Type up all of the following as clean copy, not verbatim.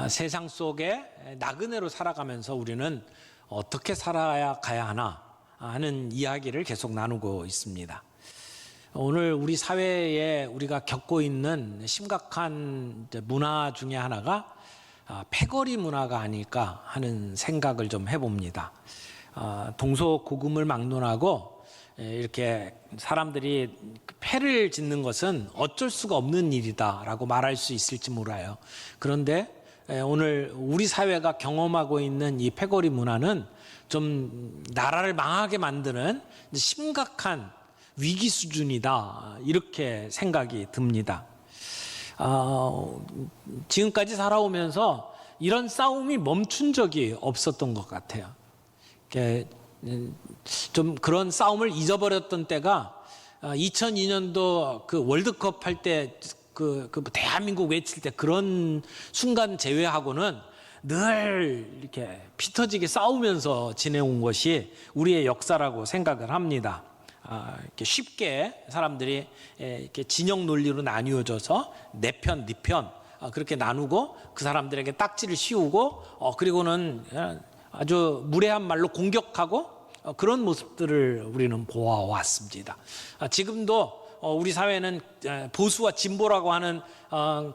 세상 속에 나그네로 살아가면서 우리는 어떻게 살아야 가야 하나 하는 이야기를 계속 나누고 있습니다. 오늘 우리 사회에 우리가 겪고 있는 심각한 문화 중에 하나가 패거리 문화가 아닐까 하는 생각을 좀 해봅니다. 동서고금을 막론하고 이렇게 사람들이 패를 짓는 것은 어쩔 수가 없는 일이다라고 말할 수 있을지 몰라요. 그런데 오늘 우리 사회가 경험하고 있는 이 패거리 문화는 좀 나라를 망하게 만드는 심각한 위기 수준이다, 이렇게 생각이 듭니다. 지금까지 살아오면서 이런 싸움이 멈춘 적이 없었던 것 같아요. 좀 그런 싸움을 잊어버렸던 때가 2002년도 그 월드컵 할 때 그 대한민국 외칠 때 그런 순간 제외하고는 늘 이렇게 피 터지게 싸우면서 지내온 것이 우리의 역사라고 생각을 합니다. 이렇게 쉽게 사람들이 이렇게 진영 논리로 나뉘어져서 내 편, 네 편 그렇게 나누고 그 사람들에게 딱지를 씌우고 그리고는 아주 무례한 말로 공격하고 그런 모습들을 우리는 보아왔습니다. 지금도 우리 사회는 보수와 진보라고 하는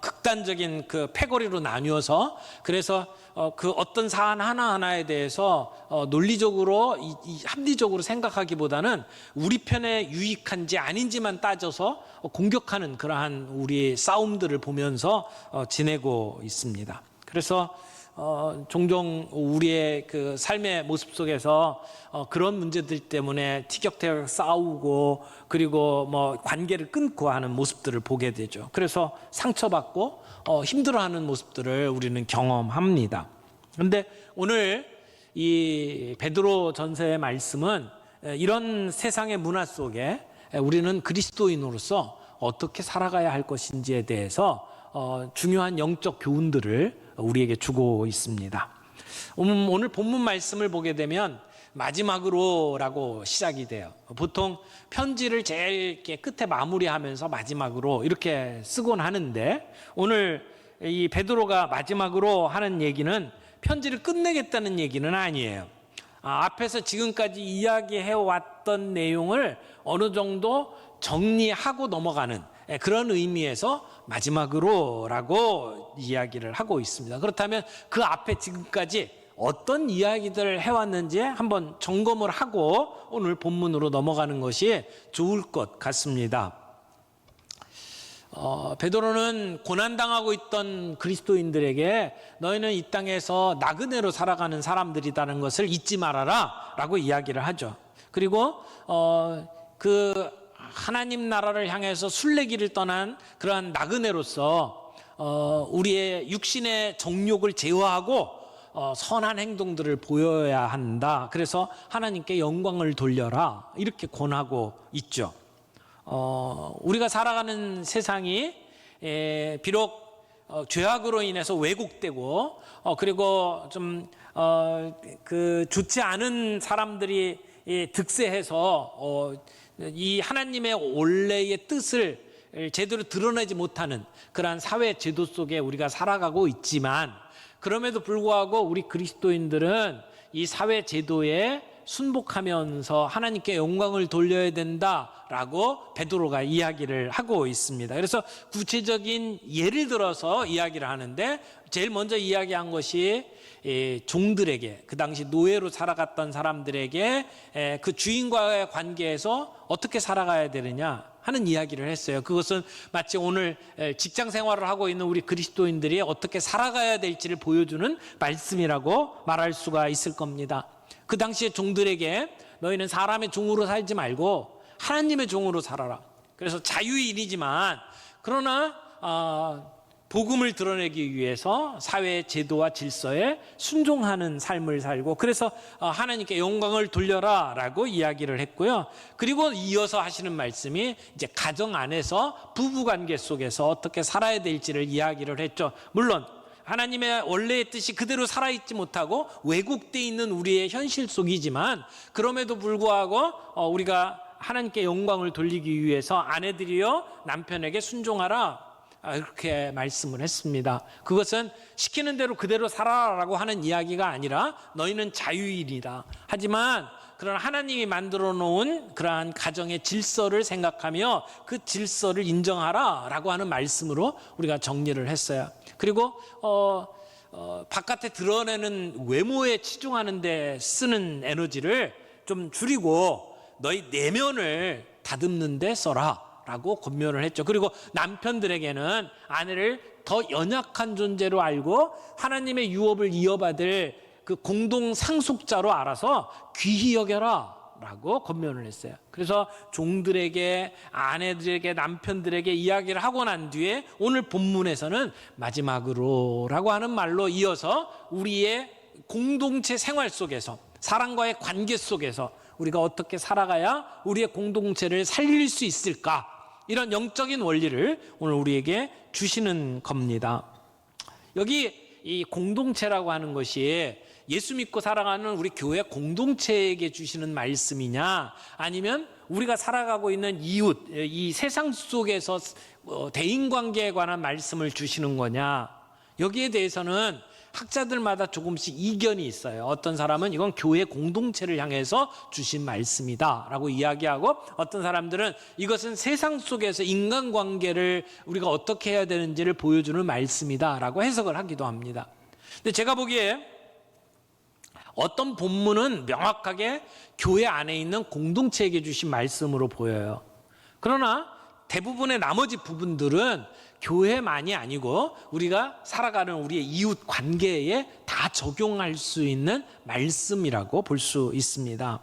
극단적인 그 패거리로 나뉘어서 그래서 그 어떤 사안 하나하나에 대해서 논리적으로 합리적으로 생각하기보다는 우리 편에 유익한지 아닌지만 따져서 공격하는 그러한 우리 싸움들을 보면서 지내고 있습니다. 그래서 종종 우리의 그 삶의 모습 속에서 그런 문제들 때문에 티격태격 싸우고 그리고 뭐 관계를 끊고 하는 모습들을 보게 되죠. 그래서 상처받고 힘들어하는 모습들을 우리는 경험합니다. 그런데 오늘 이 베드로 전서의 말씀은 이런 세상의 문화 속에 우리는 그리스도인으로서 어떻게 살아가야 할 것인지에 대해서 중요한 영적 교훈들을 우리에게 주고 있습니다. 오늘 본문 말씀을 보게 되면 마지막으로라고 시작이 돼요. 보통 편지를 제일 끝에 마무리하면서 마지막으로 이렇게 쓰곤 하는데 오늘 이 베드로가 마지막으로 하는 얘기는 편지를 끝내겠다는 얘기는 아니에요. 앞에서 지금까지 이야기해왔던 내용을 어느 정도 정리하고 넘어가는 그런 의미에서 마지막으로라고 이야기를 하고 있습니다. 그렇다면 그 앞에 지금까지 어떤 이야기들을 해왔는지 한번 점검을 하고 오늘 본문으로 넘어가는 것이 좋을 것 같습니다. 베드로는 고난당하고 있던 그리스도인들에게 너희는 이 땅에서 나그네로 살아가는 사람들이라는 것을 잊지 말아라 라고 이야기를 하죠. 그리고 그 하나님 나라를 향해서 순례길을 떠난 그러한 나그네로서 우리의 육신의 정욕을 제어하고 선한 행동들을 보여야 한다. 그래서 하나님께 영광을 돌려라 이렇게 권하고 있죠. 우리가 살아가는 세상이 비록 죄악으로 인해서 왜곡되고 그리고 좀 그 좋지 않은 사람들이 득세해서 이 하나님의 원래의 뜻을 제대로 드러내지 못하는 그러한 사회 제도 속에 우리가 살아가고 있지만 그럼에도 불구하고 우리 그리스도인들은 이 사회 제도에 순복하면서 하나님께 영광을 돌려야 된다라고 베드로가 이야기를 하고 있습니다. 그래서 구체적인 예를 들어서 이야기를 하는데 제일 먼저 이야기한 것이 종들에게 그 당시 노예로 살아갔던 사람들에게 그 주인과의 관계에서 어떻게 살아가야 되느냐 하는 이야기를 했어요. 그것은 마치 오늘 직장 생활을 하고 있는 우리 그리스도인들이 어떻게 살아가야 될지를 보여주는 말씀이라고 말할 수가 있을 겁니다. 그 당시에 종들에게 너희는 사람의 종으로 살지 말고 하나님의 종으로 살아라. 그래서 자유인이지만 그러나 복음을 드러내기 위해서 사회 제도와 질서에 순종하는 삶을 살고 그래서 하나님께 영광을 돌려라 라고 이야기를 했고요. 그리고 이어서 하시는 말씀이 이제 가정 안에서 부부관계 속에서 어떻게 살아야 될지를 이야기를 했죠. 물론 하나님의 원래의 뜻이 그대로 살아있지 못하고 왜곡되어 있는 우리의 현실 속이지만 그럼에도 불구하고 우리가 하나님께 영광을 돌리기 위해서 아내들이여 남편에게 순종하라. 이렇게 말씀을 했습니다. 그것은 시키는 대로 그대로 살아라라고 하는 이야기가 아니라 너희는 자유인이다. 하지만 그런 하나님이 만들어 놓은 그러한 가정의 질서를 생각하며 그 질서를 인정하라라고 하는 말씀으로 우리가 정리를 했어요. 그리고 바깥에 드러내는 외모에 치중하는 데 쓰는 에너지를 좀 줄이고 너희 내면을 다듬는 데 써라 라고 권면을 했죠. 그리고 남편들에게는 아내를 더 연약한 존재로 알고 하나님의 유업을 이어받을 그 공동 상속자로 알아서 귀히 여겨라 라고 권면을 했어요. 그래서 종들에게, 아내들에게, 남편들에게 이야기를 하고 난 뒤에 오늘 본문에서는 마지막으로 라고 하는 말로 이어서 우리의 공동체 생활 속에서, 사랑과의 관계 속에서 우리가 어떻게 살아가야 우리의 공동체를 살릴 수 있을까, 이런 영적인 원리를 오늘 우리에게 주시는 겁니다. 여기 이 공동체라고 하는 것이 예수 믿고 살아가는 우리 교회 공동체에게 주시는 말씀이냐, 아니면 우리가 살아가고 있는 이웃, 이 세상 속에서 대인관계에 관한 말씀을 주시는 거냐, 여기에 대해서는 학자들마다 조금씩 이견이 있어요. 어떤 사람은 이건 교회 공동체를 향해서 주신 말씀이다 라고 이야기하고, 어떤 사람들은 이것은 세상 속에서 인간관계를 우리가 어떻게 해야 되는지를 보여주는 말씀이다 라고 해석을 하기도 합니다. 근데 제가 보기에 어떤 본문은 명확하게 교회 안에 있는 공동체에게 주신 말씀으로 보여요. 그러나 대부분의 나머지 부분들은 교회만이 아니고 우리가 살아가는 우리의 이웃 관계에 다 적용할 수 있는 말씀이라고 볼 수 있습니다.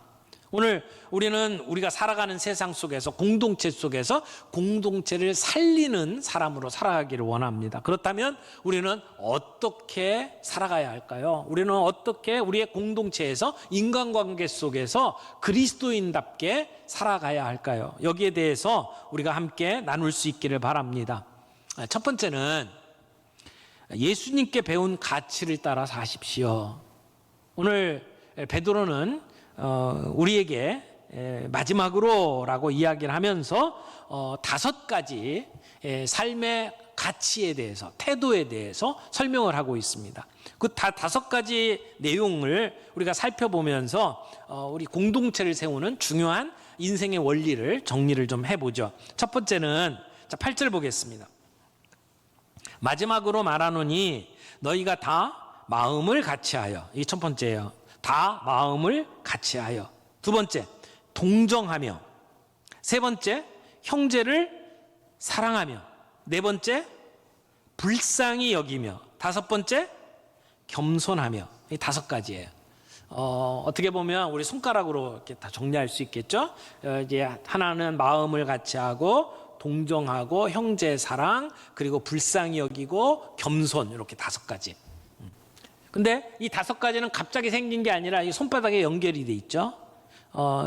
오늘 우리는 우리가 살아가는 세상 속에서, 공동체 속에서 공동체를 살리는 사람으로 살아가기를 원합니다. 그렇다면 우리는 어떻게 살아가야 할까요? 우리는 어떻게 우리의 공동체에서, 인간관계 속에서 그리스도인답게 살아가야 할까요? 여기에 대해서 우리가 함께 나눌 수 있기를 바랍니다. 첫 번째는 예수님께 배운 가치를 따라 사십시오. 오늘 베드로는 우리에게 마지막으로라고 이야기를 하면서 5가지 삶의 가치에 대해서, 태도에 대해서 설명을 하고 있습니다. 그 5가지 내용을 우리가 살펴보면서 우리 공동체를 세우는 중요한 인생의 원리를 정리를 좀 해보죠. 첫 번째는 8절 보겠습니다. 마지막으로 말하노니 너희가 다 마음을 같이하여, 이 첫 번째예요. 다 마음을 같이하여. 두 번째, 동정하며. 세 번째, 형제를 사랑하며. 네 번째, 불쌍히 여기며. 다섯 번째, 겸손하며. 이 5가지예요. 어떻게 보면 우리 손가락으로 이렇게 다 정리할 수 있겠죠? 이제 하나는 마음을 같이하고, 동정하고, 형제 사랑, 그리고 불쌍히 여기고, 겸손, 이렇게 5가지. 근데 이 5가지는 갑자기 생긴 게 아니라 이 손바닥에 연결이 돼 있죠.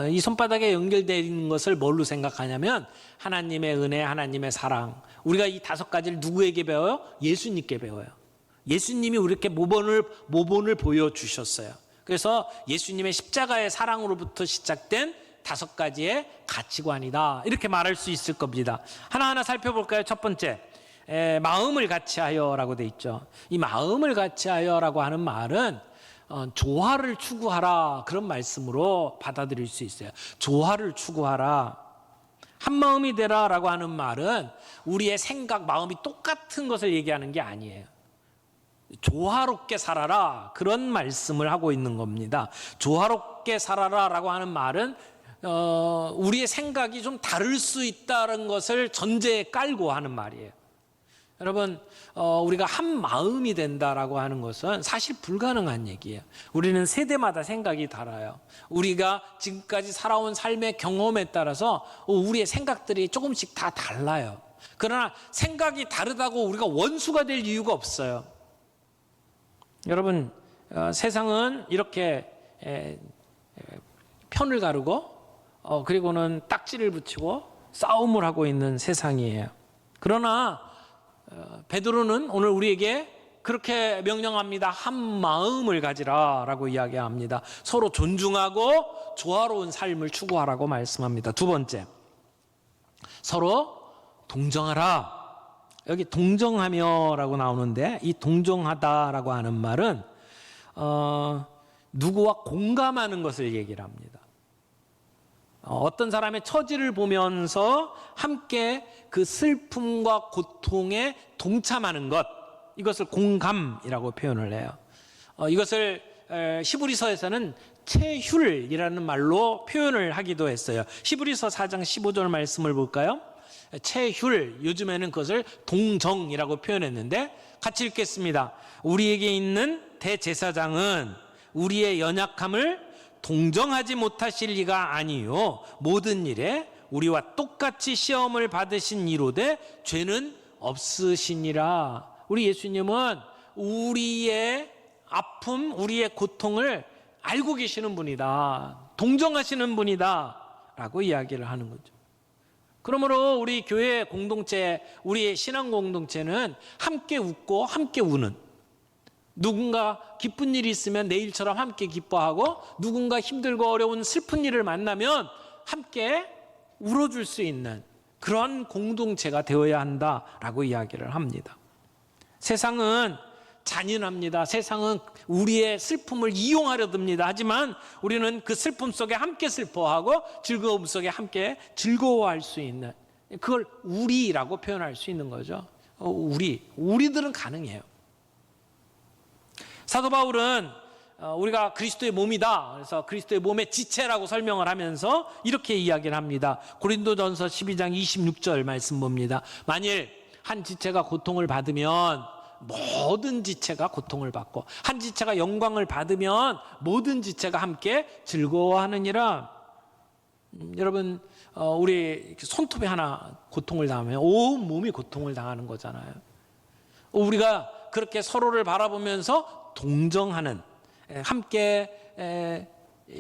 이 손바닥에 연결되어 있는 것을 뭘로 생각하냐면 하나님의 은혜, 하나님의 사랑. 우리가 이 5가지를 누구에게 배워요? 예수님께 배워요. 예수님이 우리에게 모본을 보여주셨어요. 그래서 예수님의 십자가의 사랑으로부터 시작된 5가지의 가치관이다, 이렇게 말할 수 있을 겁니다. 하나하나 살펴볼까요? 첫 번째, 마음을 같이하여라고 돼 있죠. 이 마음을 같이하여라고 하는 말은 조화를 추구하라, 그런 말씀으로 받아들일 수 있어요. 조화를 추구하라. 한 마음이 되라라고 하는 말은 우리의 생각, 마음이 똑같은 것을 얘기하는 게 아니에요. 조화롭게 살아라, 그런 말씀을 하고 있는 겁니다. 조화롭게 살아라라고 하는 말은 우리의 생각이 좀 다를 수 있다는 것을 전제에 깔고 하는 말이에요. 여러분, 우리가 한 마음이 된다라고 하는 것은 사실 불가능한 얘기예요. 우리는 세대마다 생각이 달라요. 우리가 지금까지 살아온 삶의 경험에 따라서 우리의 생각들이 조금씩 다 달라요. 그러나 생각이 다르다고 우리가 원수가 될 이유가 없어요. 여러분, 세상은 이렇게 편을 가르고 그리고는 딱지를 붙이고 싸움을 하고 있는 세상이에요. 그러나 베드로는 오늘 우리에게 그렇게 명령합니다. 한 마음을 가지라라고 이야기합니다. 서로 존중하고 조화로운 삶을 추구하라고 말씀합니다. 두 번째, 서로 동정하라. 여기 동정하며라고 나오는데 이 동정하다라고 하는 말은 누구와 공감하는 것을 얘기를 합니다. 어떤 사람의 처지를 보면서 함께 그 슬픔과 고통에 동참하는 것, 이것을 공감이라고 표현을 해요. 이것을 히브리서에서는 체휼이라는 말로 표현을 하기도 했어요. 히브리서 4장 15절 말씀을 볼까요? 체휼, 요즘에는 그것을 동정이라고 표현했는데 같이 읽겠습니다. 우리에게 있는 대제사장은 우리의 연약함을 동정하지 못하실 리가 아니요 모든 일에 우리와 똑같이 시험을 받으신 이로되 죄는 없으시니라. 우리 예수님은 우리의 아픔, 우리의 고통을 알고 계시는 분이다, 동정하시는 분이다 라고 이야기를 하는 거죠. 그러므로 우리 교회 공동체, 우리의 신앙 공동체는 함께 웃고 함께 우는, 누군가 기쁜 일이 있으면 내일처럼 함께 기뻐하고, 누군가 힘들고 어려운 슬픈 일을 만나면 함께 울어줄 수 있는 그런 공동체가 되어야 한다라고 이야기를 합니다. 세상은 잔인합니다. 세상은 우리의 슬픔을 이용하려 듭니다. 하지만 우리는 그 슬픔 속에 함께 슬퍼하고 즐거움 속에 함께 즐거워할 수 있는, 그걸 우리라고 표현할 수 있는 거죠. 우리들은 가능해요. 사도 바울은 우리가 그리스도의 몸이다, 그래서 그리스도의 몸의 지체라고 설명을 하면서 이렇게 이야기를 합니다. 고린도전서 12장 26절 말씀 봅니다. 만일 한 지체가 고통을 받으면 모든 지체가 고통을 받고, 한 지체가 영광을 받으면 모든 지체가 함께 즐거워하느니라. 여러분, 우리 손톱이 하나 고통을 당하면 온 몸이 고통을 당하는 거잖아요. 우리가 그렇게 서로를 바라보면서 동정하는, 함께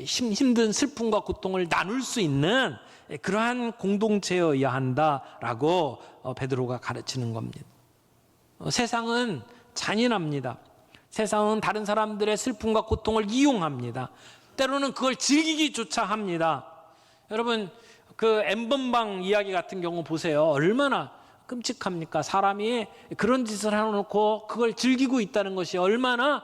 힘든 슬픔과 고통을 나눌 수 있는 그러한 공동체여야 한다라고 베드로가 가르치는 겁니다. 세상은 잔인합니다. 세상은 다른 사람들의 슬픔과 고통을 이용합니다. 때로는 그걸 즐기기조차 합니다. 여러분, 그 N번방 이야기 같은 경우 보세요. 얼마나 끔찍합니까? 사람이 그런 짓을 해놓고 그걸 즐기고 있다는 것이 얼마나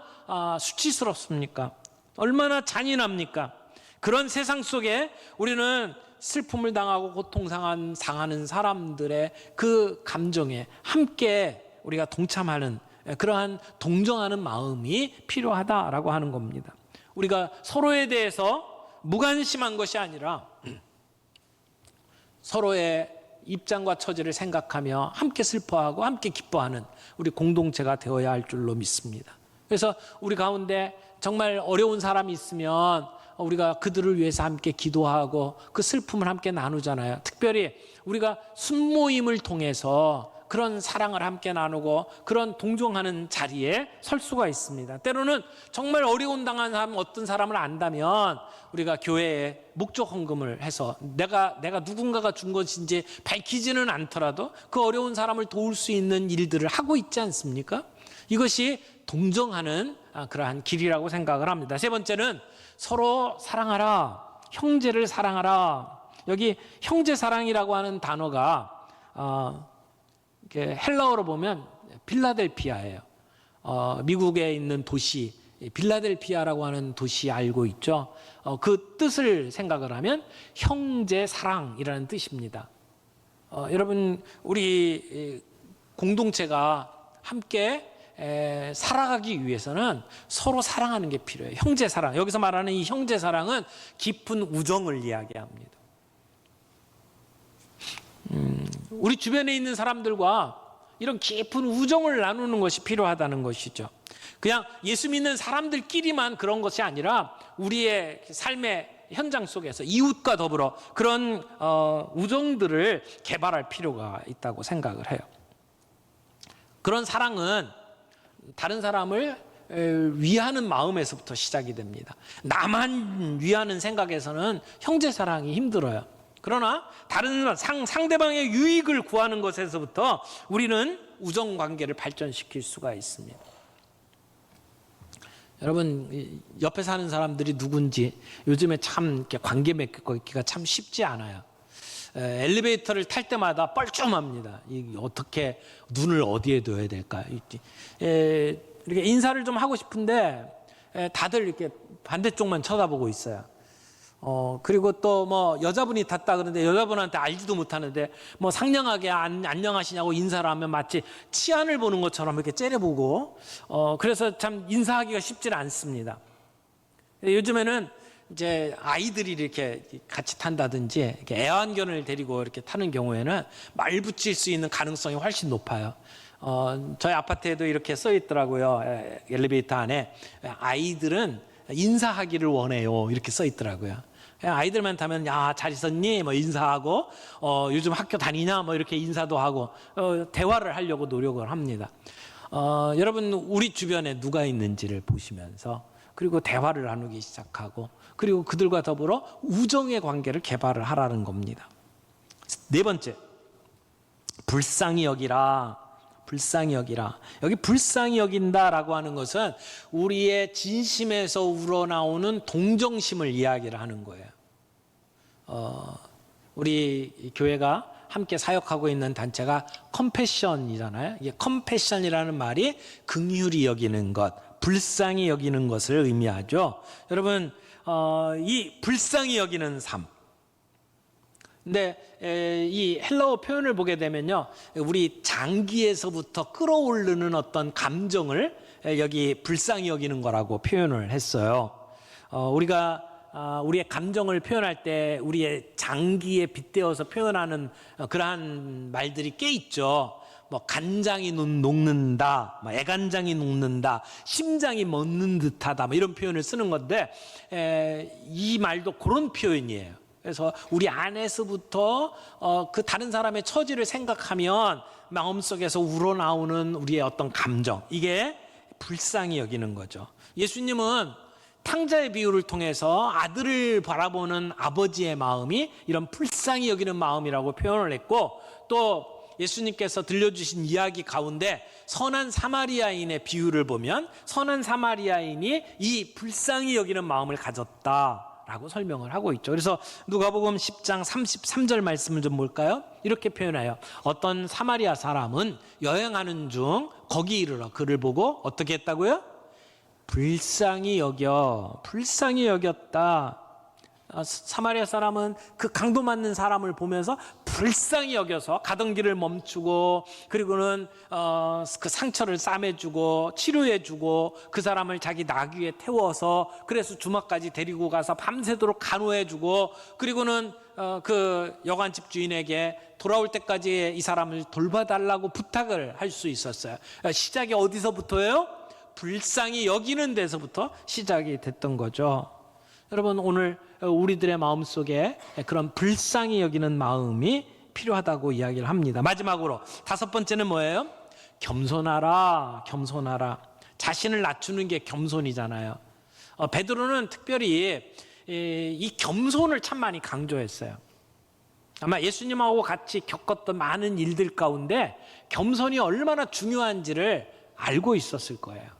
수치스럽습니까? 얼마나 잔인합니까? 그런 세상 속에 우리는 슬픔을 당하고 고통상하는 사람들의 그 감정에 함께 우리가 동참하는, 그러한 동정하는 마음이 필요하다라고 하는 겁니다. 우리가 서로에 대해서 무관심한 것이 아니라 서로의 입장과 처지를 생각하며 함께 슬퍼하고 함께 기뻐하는 우리 공동체가 되어야 할 줄로 믿습니다. 그래서 우리 가운데 정말 어려운 사람이 있으면 우리가 그들을 위해서 함께 기도하고 그 슬픔을 함께 나누잖아요. 특별히 우리가 순모임을 통해서 그런 사랑을 함께 나누고 그런 동정하는 자리에 설 수가 있습니다. 때로는 정말 어려운 당한 사람, 어떤 사람을 안다면 우리가 교회에 목적 헌금을 해서 내가 누군가가 준 것인지 밝히지는 않더라도 그 어려운 사람을 도울 수 있는 일들을 하고 있지 않습니까? 이것이 동정하는 그러한 길이라고 생각을 합니다. 세 번째는 서로 사랑하라, 형제를 사랑하라. 여기 형제 사랑이라고 하는 단어가 헬라어로 보면 필라델피아예요. 미국에 있는 도시 필라델피아라고 하는 도시 알고 있죠? 그 뜻을 생각을 하면 형제 사랑이라는 뜻입니다. 여러분, 우리 공동체가 함께 살아가기 위해서는 서로 사랑하는 게 필요해요. 형제 사랑, 여기서 말하는 이 형제 사랑은 깊은 우정을 이야기합니다. 우리 주변에 있는 사람들과 이런 깊은 우정을 나누는 것이 필요하다는 것이죠. 그냥 예수 믿는 사람들끼리만 그런 것이 아니라 우리의 삶의 현장 속에서 이웃과 더불어 그런 우정들을 개발할 필요가 있다고 생각을 해요. 그런 사랑은 다른 사람을 위하는 마음에서부터 시작이 됩니다. 나만 위하는 생각에서는 형제 사랑이 힘들어요. 그러나 다른 상대방의 유익을 구하는 것에서부터 우리는 우정 관계를 발전시킬 수가 있습니다. 여러분, 옆에 사는 사람들이 누군지 요즘에 참 이렇게 관계 맺기가 참 쉽지 않아요. 엘리베이터를 탈 때마다 뻘쭘합니다. 어떻게 눈을 어디에 둬야 될까? 이렇게 인사를 좀 하고 싶은데 다들 이렇게 반대쪽만 쳐다보고 있어요. 그리고 또 뭐 여자분이 탔다 그러는데 여자분한테 알지도 못하는데 뭐 상냥하게 안녕하시냐고 인사를 하면 마치 치안을 보는 것처럼 이렇게 째려보고 그래서 참 인사하기가 쉽지 않습니다. 요즘에는 이제 아이들이 이렇게 같이 탄다든지 이렇게 애완견을 데리고 이렇게 타는 경우에는 말 붙일 수 있는 가능성이 훨씬 높아요. 저희 아파트에도 이렇게 써 있더라고요. 엘리베이터 안에 아이들은 인사하기를 원해요. 이렇게 써 있더라고요. 아이들만 타면 야, 잘 있었니? 뭐 인사하고 요즘 학교 다니냐? 뭐 이렇게 인사도 하고 대화를 하려고 노력을 합니다. 여러분 우리 주변에 누가 있는지를 보시면서 그리고 대화를 나누기 시작하고 그리고 그들과 더불어 우정의 관계를 개발을 하라는 겁니다. 네 번째, 불쌍히 여기라. 불쌍히 여기라. 여기 불쌍히 여긴다라고 하는 것은 우리의 진심에서 우러나오는 동정심을 이야기를 하는 거예요. 우리 교회가 함께 사역하고 있는 단체가 컴패션이잖아요. 이게 컴패션이라는 말이 긍휼히 여기는 것, 불쌍히 여기는 것을 의미하죠. 여러분, 이 불쌍히 여기는 삶. 근데 이 헬라어 표현을 보게 되면요, 우리 장기에서부터 끌어오르는 어떤 감정을 여기 불쌍히 여기는 거라고 표현을 했어요. 우리가 우리의 감정을 표현할 때 우리의 장기에 빗대어서 표현하는 그러한 말들이 꽤 있죠. 뭐 간장이 녹는다, 애간장이 녹는다, 심장이 멎는 듯하다, 뭐 이런 표현을 쓰는 건데 이 말도 그런 표현이에요. 그래서 우리 안에서부터 그 다른 사람의 처지를 생각하면 마음속에서 우러나오는 우리의 어떤 감정, 이게 불쌍히 여기는 거죠. 예수님은 탕자의 비유를 통해서 아들을 바라보는 아버지의 마음이 이런 불쌍히 여기는 마음이라고 표현을 했고, 또 예수님께서 들려주신 이야기 가운데 선한 사마리아인의 비유를 보면 선한 사마리아인이 이 불쌍히 여기는 마음을 가졌다 라고 설명을 하고 있죠. 그래서 누가복음 10장 33절 말씀을 좀 볼까요? 이렇게 표현해요. 어떤 사마리아 사람은 여행하는 중 거기 이르러 그를 보고 어떻게 했다고요? 불쌍히 여겼다. 사마리아 사람은 그 강도 맞는 사람을 보면서 불쌍히 여겨서 가던 길을 멈추고, 그리고는 그 상처를 싸매주고 치료해주고 그 사람을 자기 나귀에 태워서 그래서 주막까지 데리고 가서 밤새도록 간호해주고, 그리고는 그 여관집 주인에게 돌아올 때까지 이 사람을 돌봐달라고 부탁을 할 수 있었어요. 시작이 어디서부터예요? 불쌍히 여기는 데서부터 시작이 됐던 거죠. 여러분, 오늘 우리들의 마음속에 그런 불쌍히 여기는 마음이 필요하다고 이야기를 합니다. 마지막으로 다섯 번째는 뭐예요? 겸손하라. 자신을 낮추는 게 겸손이잖아요. 베드로는 특별히 이 겸손을 참 많이 강조했어요. 아마 예수님하고 같이 겪었던 많은 일들 가운데 겸손이 얼마나 중요한지를 알고 있었을 거예요.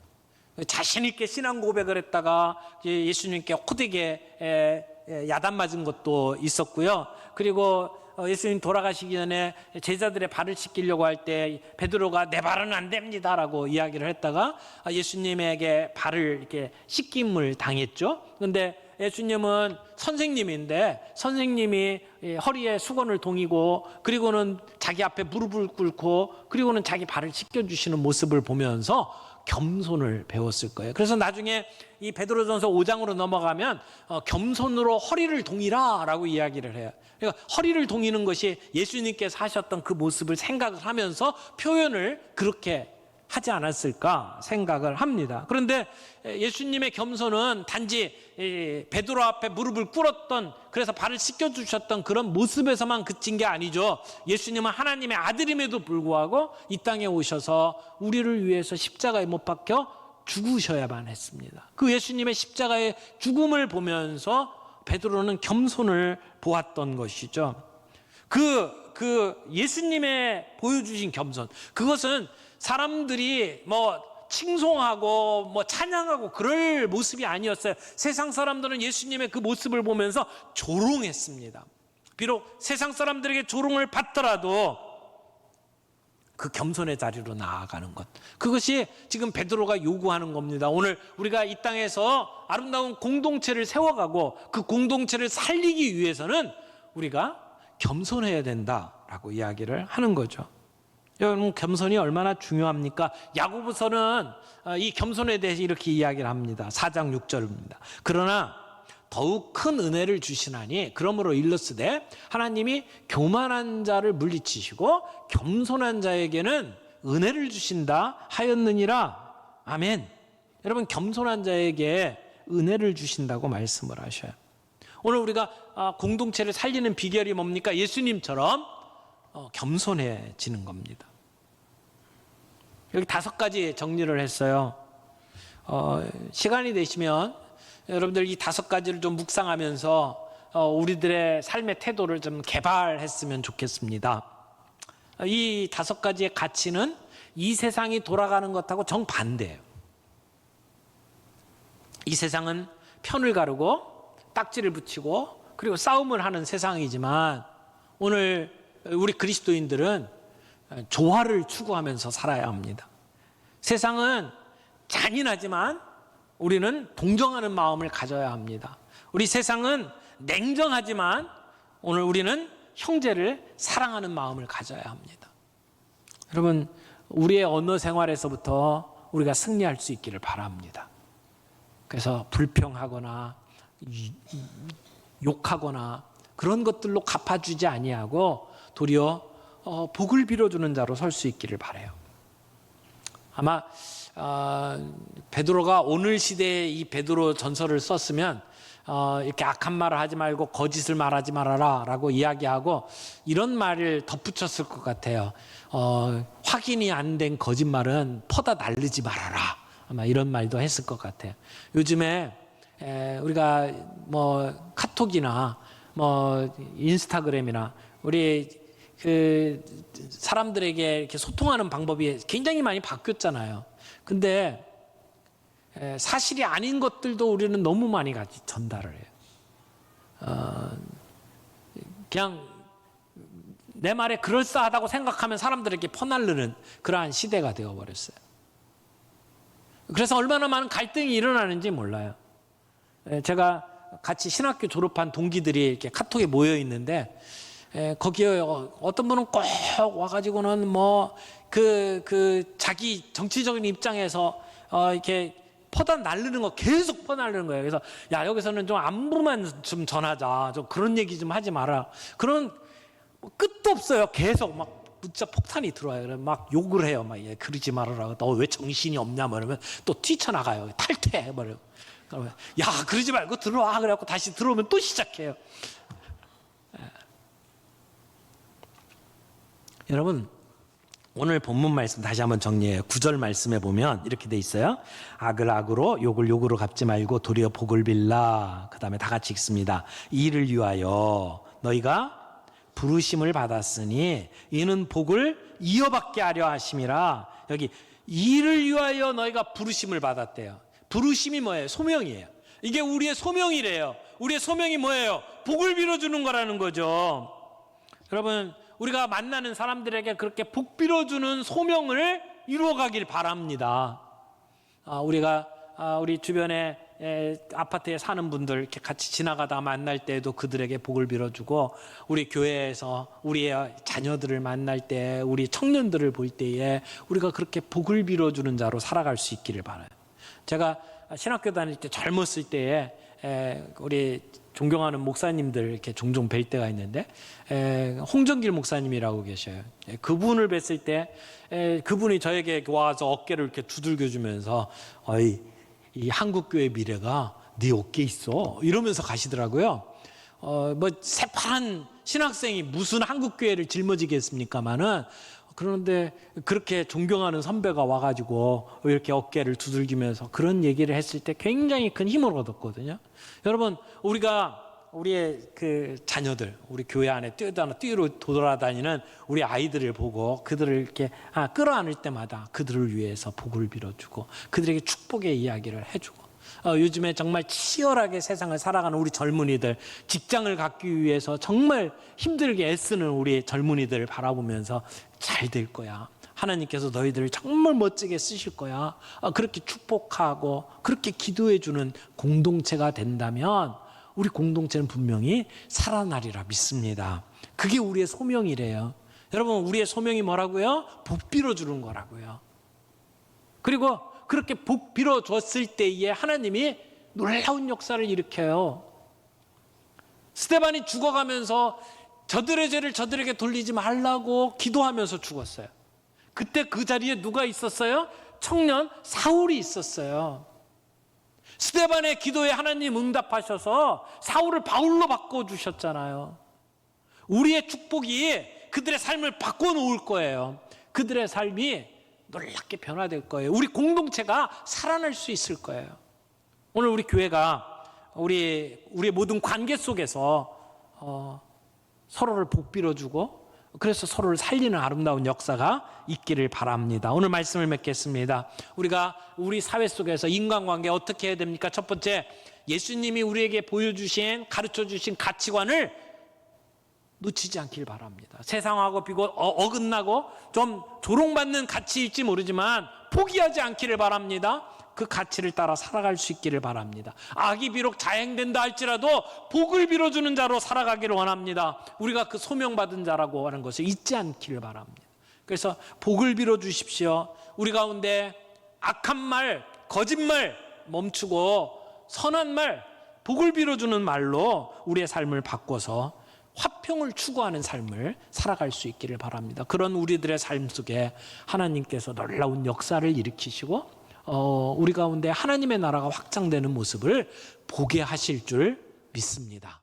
자신 있게 신앙 고백을 했다가 예수님께 호되게 야단 맞은 것도 있었고요. 그리고 예수님 돌아가시기 전에 제자들의 발을 씻기려고 할 때 베드로가 내 발은 안 됩니다라고 이야기를 했다가 예수님에게 발을 이렇게 씻김을 당했죠. 그런데 예수님은 선생님인데 선생님이 허리에 수건을 동이고 그리고는 자기 앞에 무릎을 꿇고 그리고는 자기 발을 씻겨주시는 모습을 보면서 겸손을 배웠을 거예요. 그래서 나중에 이 베드로전서 5장으로 넘어가면 겸손으로 허리를 동이라 라고 이야기를 해요. 그러니까 허리를 동이는 것이 예수님께서 하셨던 그 모습을 생각을 하면서 표현을 그렇게 하지 않았을까 생각을 합니다. 그런데 예수님의 겸손은 단지 베드로 앞에 무릎을 꿇었던, 그래서 발을 씻겨주셨던 그런 모습에서만 그친 게 아니죠. 예수님은 하나님의 아들임에도 불구하고 이 땅에 오셔서 우리를 위해서 십자가에 못 박혀 죽으셔야만 했습니다. 그 예수님의 십자가의 죽음을 보면서 베드로는 겸손을 보았던 것이죠. 그 예수님의 보여주신 겸손, 그것은 사람들이 뭐 칭송하고 뭐 찬양하고 그럴 모습이 아니었어요. 세상 사람들은 예수님의 그 모습을 보면서 조롱했습니다. 비록 세상 사람들에게 조롱을 받더라도 그 겸손의 자리로 나아가는 것, 그것이 지금 베드로가 요구하는 겁니다. 오늘 우리가 이 땅에서 아름다운 공동체를 세워가고 그 공동체를 살리기 위해서는 우리가 겸손해야 된다라고 이야기를 하는 거죠. 여러분, 겸손이 얼마나 중요합니까? 야고보서는 이 겸손에 대해서 이렇게 이야기를 합니다. 4장 6절입니다. 그러나 더욱 큰 은혜를 주시나니 그러므로 일러스되 하나님이 교만한 자를 물리치시고 겸손한 자에게는 은혜를 주신다 하였느니라. 아멘. 여러분, 겸손한 자에게 은혜를 주신다고 말씀을 하셔요. 오늘 우리가 공동체를 살리는 비결이 뭡니까? 예수님처럼 겸손해지는 겁니다. 여기 5가지 정리를 했어요. 시간이 되시면 여러분들 이 5가지를 좀 묵상하면서 우리들의 삶의 태도를 좀 개발했으면 좋겠습니다. 이 5가지의 가치는 이 세상이 돌아가는 것하고 정반대예요. 이 세상은 편을 가르고 딱지를 붙이고 그리고 싸움을 하는 세상이지만 오늘 우리 그리스도인들은 조화를 추구하면서 살아야 합니다. 세상은 잔인하지만 우리는 동정하는 마음을 가져야 합니다. 우리 세상은 냉정하지만 오늘 우리는 형제를 사랑하는 마음을 가져야 합니다. 여러분, 우리의 언어 생활에서부터 우리가 승리할 수 있기를 바랍니다. 그래서 불평하거나 욕하거나 그런 것들로 갚아주지 아니하고 도리어 복을 빌어주는 자로 설 수 있기를 바라요. 아마 베드로가 오늘 시대에 이 베드로 전서를 썼으면 이렇게 악한 말을 하지 말고 거짓을 말하지 말아라 라고 이야기하고 이런 말을 덧붙였을 것 같아요. 확인이 안 된 거짓말은 퍼다 날르지 말아라, 아마 이런 말도 했을 것 같아요. 요즘에 우리가 뭐 카톡이나 뭐 인스타그램이나 우리 그 사람들에게 이렇게 소통하는 방법이 굉장히 많이 바뀌었잖아요. 근데 사실이 아닌 것들도 우리는 너무 많이 같이 전달을 해요. 그냥 내 말에 그럴싸하다고 생각하면 사람들에게 퍼날르는 그러한 시대가 되어버렸어요. 그래서 얼마나 많은 갈등이 일어나는지 몰라요. 제가 같이 신학교 졸업한 동기들이 이렇게 카톡에 모여 있는데 거기에 어떤 분은 꼭 와가지고는 뭐 자기 정치적인 입장에서 이렇게 퍼다 날르는 거 계속 퍼날르는 거예요. 그래서 야, 여기서는 좀 안부만 좀 전하자, 좀 그런 얘기 좀 하지 마라. 그런 끝도 없어요. 계속 막 문자 폭탄이 들어와요. 막 욕을 해요. 막 그러지 말아라. 너 왜 정신이 없냐? 그러면 또 뛰쳐나가요. 탈퇴해버려요. 그러면 야, 그러지 말고 들어와. 그래갖고 다시 들어오면 또 시작해요. 여러분, 오늘 본문 말씀 다시 한번 정리해요. 9절 말씀에 보면 이렇게 돼 있어요. 악을 악으로 욕을 욕으로 갚지 말고 도리어 복을 빌라. 그 다음에 다 같이 읽습니다. 이를 위하여 너희가 부르심을 받았으니 이는 복을 이어받게 하려 하심이라. 여기 이를 위하여 너희가 부르심을 받았대요. 부르심이 뭐예요? 소명이에요. 이게 우리의 소명이래요. 우리의 소명이 뭐예요? 복을 빌어주는 거라는 거죠. 여러분, 우리가 만나는 사람들에게 그렇게 복 빌어주는 소명을 이루어가길 바랍니다. 우리가 우리 주변에 아파트에 사는 분들 이렇게 같이 지나가다 만날 때에도 그들에게 복을 빌어주고, 우리 교회에서 우리의 자녀들을 만날 때, 우리 청년들을 볼 때에 우리가 그렇게 복을 빌어주는 자로 살아갈 수 있기를 바라요. 제가 신학교 다닐 때 젊었을 때에 우리 존경하는 목사님들 이렇게 종종 뵐 때가 있는데, 홍정길 목사님이라고 계셔요. 그분을 뵀을 때 그분이 저에게 와서 어깨를 이렇게 두들겨 주면서 이 한국교회 미래가 네 어깨에 있어 이러면서 가시더라고요. 뭐 새파란 신학생이 무슨 한국교회를 짊어지겠습니까마는, 그런데 그렇게 존경하는 선배가 와가지고 이렇게 어깨를 두들기면서 그런 얘기를 했을 때 굉장히 큰 힘을 얻었거든요. 여러분, 우리의 그 자녀들, 우리 교회 안에 뛰로 돌아다니는 우리 아이들을 보고 그들을 이렇게 끌어안을 때마다 그들을 위해서 복을 빌어주고 그들에게 축복의 이야기를 해주고, 요즘에 정말 치열하게 세상을 살아가는 우리 젊은이들, 직장을 갖기 위해서 정말 힘들게 애쓰는 우리 젊은이들을 바라보면서 잘 될 거야, 하나님께서 너희들을 정말 멋지게 쓰실 거야, 그렇게 축복하고 그렇게 기도해 주는 공동체가 된다면 우리 공동체는 분명히 살아나리라 믿습니다. 그게 우리의 소명이래요. 여러분, 우리의 소명이 뭐라고요? 복 빌어주는 거라고요. 그리고 그렇게 복 빌어줬을 때에 하나님이 놀라운 역사를 일으켜요. 스데반이 죽어가면서 저들의 죄를 저들에게 돌리지 말라고 기도하면서 죽었어요. 그때 그 자리에 누가 있었어요? 청년 사울이 있었어요. 스데반의 기도에 하나님 응답하셔서 사울을 바울로 바꿔주셨잖아요. 우리의 축복이 그들의 삶을 바꿔놓을 거예요. 그들의 삶이 놀랍게 변화될 거예요. 우리 공동체가 살아날 수 있을 거예요. 오늘 우리 교회가 우리의 모든 관계 속에서 서로를 복 빌어주고 그래서 서로를 살리는 아름다운 역사가 있기를 바랍니다. 오늘 말씀을 맺겠습니다. 우리가 우리 사회 속에서 인간관계 어떻게 해야 됩니까? 첫 번째, 예수님이 우리에게 보여주신, 가르쳐주신 가치관을 놓치지 않길 바랍니다. 세상하고 비고 어긋나고 좀 조롱받는 가치일지 모르지만 포기하지 않기를 바랍니다. 그 가치를 따라 살아갈 수 있기를 바랍니다. 악이 비록 자행된다 할지라도 복을 빌어주는 자로 살아가기를 원합니다. 우리가 그 소명받은 자라고 하는 것을 잊지 않기를 바랍니다. 그래서 복을 빌어주십시오. 우리 가운데 악한 말, 거짓말 멈추고 선한 말, 복을 빌어주는 말로 우리의 삶을 바꿔서 화평을 추구하는 삶을 살아갈 수 있기를 바랍니다. 그런 우리들의 삶 속에 하나님께서 놀라운 역사를 일으키시고 우리 가운데 하나님의 나라가 확장되는 모습을 보게 하실 줄 믿습니다.